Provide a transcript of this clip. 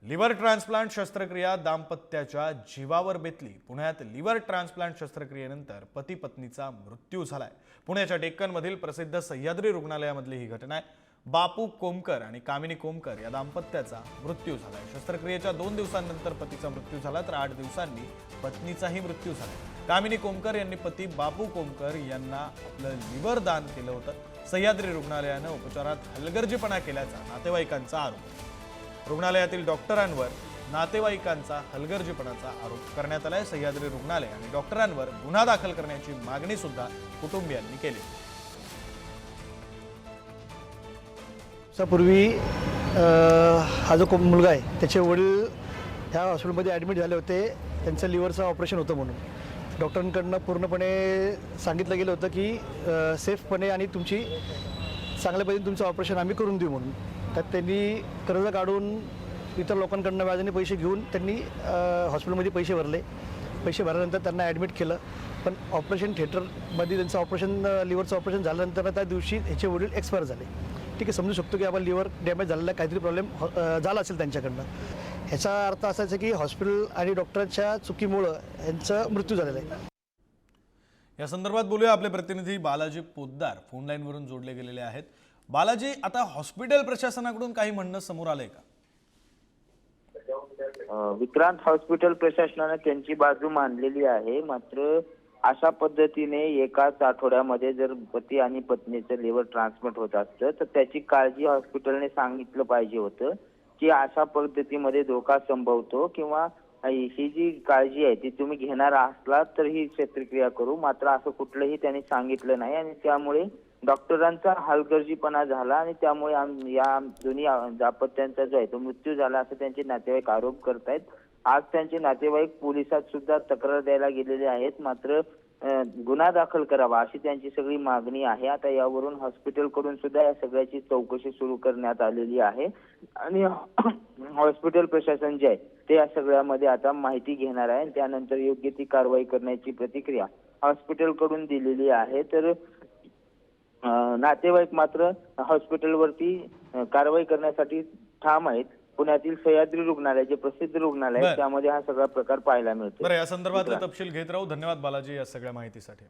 Liver transplant शस्त्रक्रिया दाम्पत्याच्या जीवावर बेतली। पुण्यात लिव्हर ट्रान्सप्लांट शस्त्रक्रियेनंतर पती पत्नीचा मृत्यू झालाय। पुण्याच्या डेक्कनमधील प्रसिद्ध सह्याद्री रुग्णालयामधली ही घटना आहे। बापू कोमकर आणि कामिनी कोमकर या दाम्पत्याचा मृत्यू झालाय। शस्त्रक्रियेच्या 2 दिवसांनंतर पतीचा मृत्यू झाला, तर 8 दिवसांनी पत्नीचाही मृत्यू झाला। कामिनी कोमकर यांनी पती बापू कोमकर यांना आपलं लिव्हर दान केलं होतं। सह्याद्री रुग्णालयानं उपचारात हलगर्जीपणा केल्याचा नातेवाईकांचा आरोप। रुग्णालयातील डॉक्टरांवर नातेवाईकांचा हलगर्जीपणाचा आरोप करण्यात आलाय। सह्याद्री रुग्णालय आणि डॉक्टरांवर गुन्हा दाखल करण्याची मागणी सुद्धा कुटुंबियांनी केली। पूर्वी हा जो मुलगा आहे त्याचे वडील ह्या हॉस्पिटलमध्ये ॲडमिट झाले होते। त्यांचं लिव्हरचं ऑपरेशन होतं म्हणून डॉक्टरांकडनं पूर्णपणे सांगितलं गेलं होतं की सेफपणे आणि तुमची चांगल्या पद्धतीने तुमचं ऑपरेशन आम्ही करून देऊ म्हणून। त्यात त्यांनी कर्ज काढून इतर लोकांकडनं व्याजाने पैसे घेऊन त्यांनी हॉस्पिटलमध्ये पैसे भरले। पैसे भरल्यानंतर त्यांना ॲडमिट केलं, पण ऑपरेशन थिएटरमध्ये त्यांचं ऑपरेशन लिव्हरचं ऑपरेशन झाल्यानंतर त्या दिवशी ह्याचे वडील एक्सपायर झाले। ठीक आहे, समजू शकतो की आपण लिव्हर डॅमेज झालेला काहीतरी प्रॉब्लेम झाला असेल त्यांच्याकडनं। ह्याचा अर्थ असायचा की हॉस्पिटल आणि डॉक्टरांच्या चुकीमुळं यांचा मृत्यू झालेला आहे। या संदर्भात बोलूया, आपले प्रतिनिधी बालाजी पोद्दार फोन लाईनवरून जोडले गेलेले आहेत। बालाजी, आता हॉस्पिटल प्रशासनाकडून काही म्हणणं समोर आलंय का? विक्रांत, हॉस्पिटल प्रशासनाने त्यांची बाजू मांडलेली आहे, मात्र अशा पद्धतीने एकाच आठवड्यामध्ये जर पती आणि पत्नीचं लिव्हर ट्रान्सप्लांट होत असतं तर त्याची काळजी हॉस्पिटलने सांगितलं पाहिजे होतं की अशा पद्धतीमध्ये धोका संभवतो किंवा ही जी काळजी आहे ती तुम्ही घेणार असलात तर ही शस्त्रक्रिया करू, मात्र असं कुठलंही त्यांनी सांगितलं नाही आणि त्यामुळे डॉक्टरांचा हलगर्जीपणा झाला आणि त्यामुळे या दोन्ही दाम्पत्यांचा जो आहे तो मृत्यू झाला असं त्यांचे नातेवाईक आरोप करतायत। आज त्यांचे नातेवाईक पोलिसात सुद्धा तक्रार द्यायला गेलेले आहेत, मात्र गुन्हा दाखल करावा अशी त्यांची सगळी मागणी आहे। आता यावरून हॉस्पिटल कडून सुद्धा या सगळ्याची चौकशी सुरू करण्यात आलेली आहे आणि हॉस्पिटल प्रशासन जे आहे ते या सगळ्यामध्ये आता माहिती घेणार आहे। त्यानंतर योग्य ती कारवाई करण्याची प्रतिक्रिया हॉस्पिटल कडून दिलेली आहे। तर नातेवाईक मात्र हॉस्पिटलवरती कारवाई करण्यासाठी ठाम आहेत। पुण्यातील सह्याद्री रुग्णालय जे प्रसिद्ध रुग्णालय आहे त्यामध्ये हा सगळा प्रकार पाहायला मिळतो। बरं, या संदर्भातले तपशील घेत राहू। धन्यवाद बालाजी या सगळ्या माहितीसाठी।